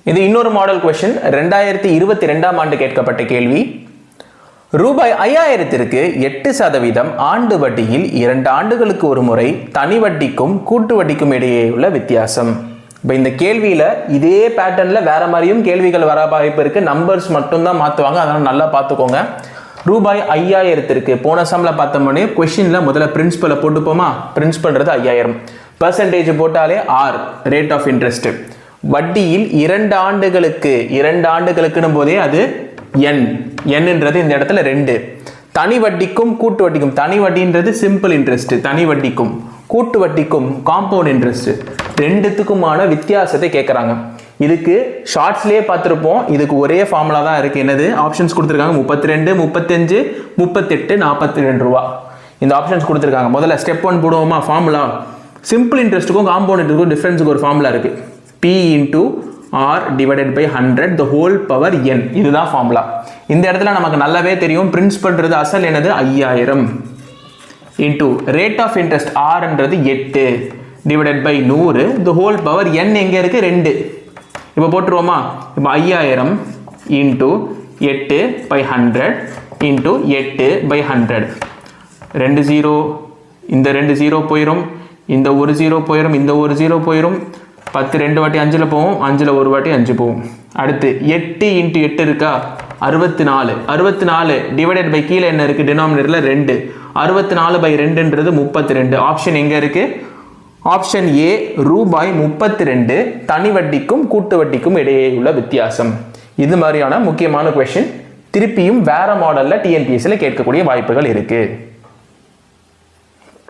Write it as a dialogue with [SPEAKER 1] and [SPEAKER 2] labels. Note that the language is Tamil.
[SPEAKER 1] இது இன்னொரு மாடல் கொஸ்டின். 2022ஆம் ஆண்டு கேட்கப்பட்ட கேள்வி. ரூபாய் 5000ற்கு 8% ஆண்டு வட்டியில் 2 ஆண்டுகளுக்கு ஒரு முறை தனி வட்டிக்கும் கூட்டு வட்டிக்கும் இடையே உள்ள வித்தியாசம். இப்போ இந்த கேள்வியில இதே பேட்டர்ன்ல வேற மாதிரியும் கேள்விகள் வர வாய்ப்பு இருக்கு. நம்பர்ஸ் மட்டும் தான் மாத்துவாங்க, அதனால நல்லா பார்த்துக்கோங்க. ரூபாய் 5000ற்கு போன சம்ல பார்த்தோம்னே கொஸ்டின்ல முதல்ல பிரின்சிபலை போட்டுப்போமா. பிரின்சிபல்ன்றது 5000, பர்சன்டேஜ் போட்டாலே ஆர், ரேட் ஆஃப் இன்ட்ரெஸ்ட். வட்டியில் 2 ஆண்டுகளுக்குன்னு போதே அது என், என்னன்றது இந்த இடத்துல 2. தனி வட்டிக்கும் கூட்டு வட்டிக்கும், தனி வட்டின்றது சிம்பிள் இன்ட்ரெஸ்ட், தனி வட்டிக்கும் கூட்டு வட்டிக்கும் காம்பவுண்ட் இன்ட்ரெஸ்ட், ரெண்டுத்துக்குமான வித்தியாசத்தை கேட்குறாங்க. இதுக்கு ஷார்ட்ஸ்லேயே பார்த்துருப்போம். இதுக்கு ஒரே ஃபார்முலா தான் இருக்குது. என்னது ஆப்ஷன்ஸ் கொடுத்துருக்காங்க? 32, 35, 38, 42 ரூபா. இந்த ஆப்ஷன்ஸ் கொடுத்துருக்காங்க. முதல்ல ஸ்டெப் 1 போடுவோமா. ஃபார்முலா சிம்பிள் இன்ட்ரெஸ்ட்டுக்கும் காம்பவுண்ட் இன்ட்ரெஸ்ட்டுக்கும் டிஃபரன்ஸுக்கு ஒரு ஃபார்முலா இருக்குது. P into R divided by 100 the whole power n. இதுதான் ஃபார்முலா. இந்த இடத்துல நமக்கு நல்லாவே தெரியும் பிரின்சிபல்ன்றது அசல் என்னது 5000 into rate of interest Rன்றது 8 divided by 100 the whole power n எங்க இருக்கு 2. இப்போ போட்டுருவோமா. இப்போ 5000 into 8 by 100 into 8 by 100. 2 0, இந்த 2 0 போயிடும், இந்த ஒரு 0 போயிடும், இந்த ஒரு 0 போயிடும். 10 2 வாட்டி 5ல் போவோம், 5ல் ஒரு வாட்டி 5 போவோம். அடுத்து 8 into 8 இருக்கா 64. 64 டிவைடட் பை கீழே என்ன இருக்கு டினாமினேட்டர்ல 2. 64 by 2ன்றது 32. ஆப்ஷன் எங்க இருக்கு? ஆப்ஷன் ஏ, ரூபாய் 32 தனி வட்டிக்கும் கூட்டு வட்டிக்கும் இடையே உள்ள வித்தியாசம். இது மாதிரியான முக்கியமான கொஸ்டின் திருப்பியும் வேற மாடல்ல டிஎன்பிஎஸ்சில கேட்கக்கூடிய வாய்ப்புகள் இருக்கு.